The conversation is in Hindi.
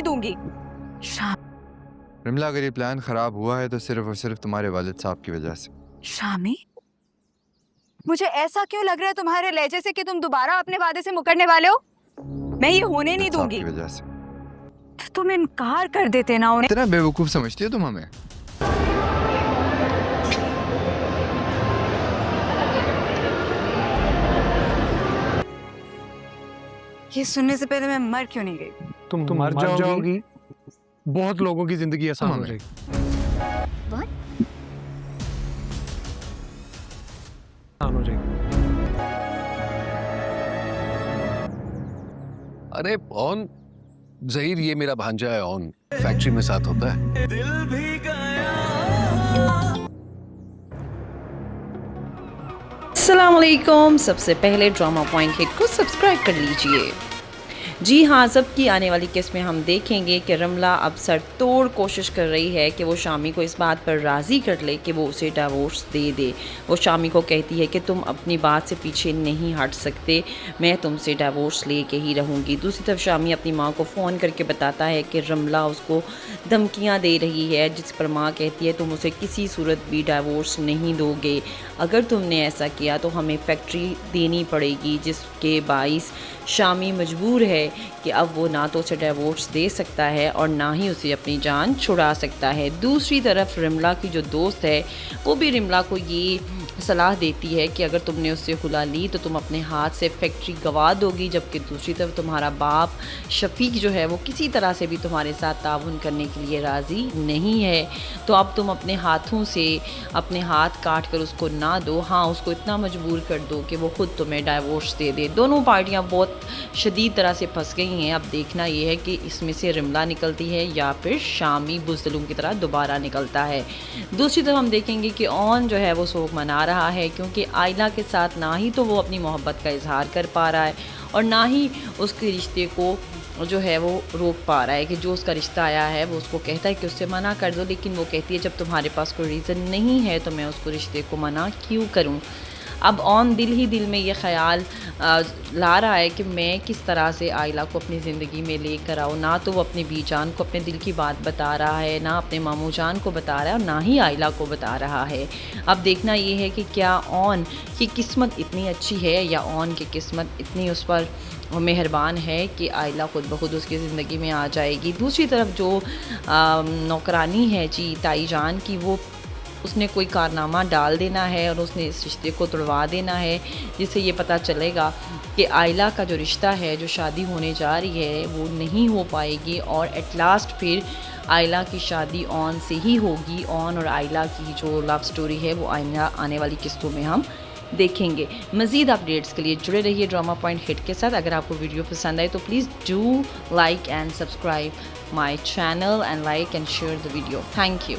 नहीं दूंगी। शाम रमला, अगर ये प्लान खराब हुआ है तो सिर्फ और सिर्फ तुम्हारे वालिद साहब की वजह से। शामी, मुझे ऐसा क्यों लग रहा है तुम्हारे लहजे से कि तुम दोबारा अपने वादे से मुकरने वाले हो? मैं ये होने नहीं साहब दूंगी। की वजह से। तो तुम इनकार कर देते ना उन्हें। इतना बेवकूफ समझती हो तुम हमें? ये सुनने से पहले मैं मर क्यों नहीं गई? तुम मर जाओगी, बहुत लोगों की जिंदगी आसान हो जाएगी। आसान हो जाएगी। अरे ऑन ज़हीर, ये मेरा भांजा है। ऑन फैक्ट्री में साथ होता है। अस्सलाम वालेकुम। सबसे पहले ड्रामा पॉइंट हिट को सब्सक्राइब कर लीजिए। जी हाँ, सबकी आने वाली किस्त में हम देखेंगे कि रमला अब सर तोड़ कोशिश कर रही है कि वो शामी को इस बात पर राज़ी कर ले कि वो उसे डिवोर्स दे दे। वो शामी को कहती है कि तुम अपनी बात से पीछे नहीं हट सकते, मैं तुमसे डिवोर्स ले के ही रहूँगी। दूसरी तरफ शामी अपनी माँ को फ़ोन करके बताता है कि रमला उसको धमकियाँ दे रही है, जिस पर माँ कहती है तुम उसे किसी सूरत भी डिवोर्स नहीं दोगे, अगर तुमने ऐसा किया तो हमें फैक्ट्री देनी पड़ेगी। जिसके बाइस शामी मजबूर है कि अब वो ना तो उसे डिवोर्स दे सकता है और ना ही उसे अपनी जान छुड़ा सकता है। दूसरी तरफ रमला की जो दोस्त है वो भी रमला को ये सलाह देती है कि अगर तुमने उससे खुला ली तो तुम अपने हाथ से फैक्ट्री गंवा दोगी, जबकि दूसरी तरफ तुम्हारा बाप शफीक जो है वो किसी तरह से भी तुम्हारे साथ ताउन करने के लिए राज़ी नहीं है। तो अब तुम अपने हाथों से अपने हाथ काट कर उसको ना दो, हाँ उसको इतना मजबूर कर दो कि वो खुद तुम्हें डाइवोर्स दे दे। दोनों पार्टियां बहुत शदीद तरह से फंस गई हैं। अब देखना ये है कि इसमें से रमला निकलती है या फिर शामी बुज़दिलों की तरह दोबारा निकलता है। दूसरी तरफ हम देखेंगे कि ऑन जो है वो शोक मना रहा है, क्योंकि आयला के साथ ना ही तो वो अपनी मोहब्बत का इजहार कर पा रहा है और ना ही उसके रिश्ते को जो है वो रोक पा रहा है। कि जो उसका रिश्ता आया है वो उसको कहता है कि उससे मना कर दो, लेकिन वो कहती है जब तुम्हारे पास कोई रीज़न नहीं है तो मैं उसको रिश्ते को मना क्यों करूं। अब ऑन दिल ही दिल में ये ख्याल ला रहा है कि मैं किस तरह से आयला को अपनी ज़िंदगी में लेकर आऊँ। ना तो वो अपनी बीजान को अपने दिल की बात बता रहा है, ना अपने मामू जान को बता रहा है और ना ही आयला को बता रहा है। अब देखना ये है कि क्या ऑन की किस्मत इतनी अच्छी है या ऑन की किस्मत इतनी उस पर मेहरबान है कि आयला खुद ब खुद उसकी ज़िंदगी में आ जाएगी। दूसरी तरफ जो नौकरानी है जी ताई जान की, वो उसने कोई कारनामा डाल देना है और उसने इस रिश्ते को तोड़वा देना है, जिससे ये पता चलेगा कि आयला का जो रिश्ता है, जो शादी होने जा रही है वो नहीं हो पाएगी और एट लास्ट फिर आयला की शादी ऑन से ही होगी। ऑन और आयला की जो लव स्टोरी है वो आने वाली किस्तों में हम देखेंगे। मज़ीद अपडेट्स के लिए जुड़े रहिए ड्रामा पॉइंट हिट के साथ। अगर आपको वीडियो पसंद आए तो please do like and subscribe my channel and like and share the video. Thank you.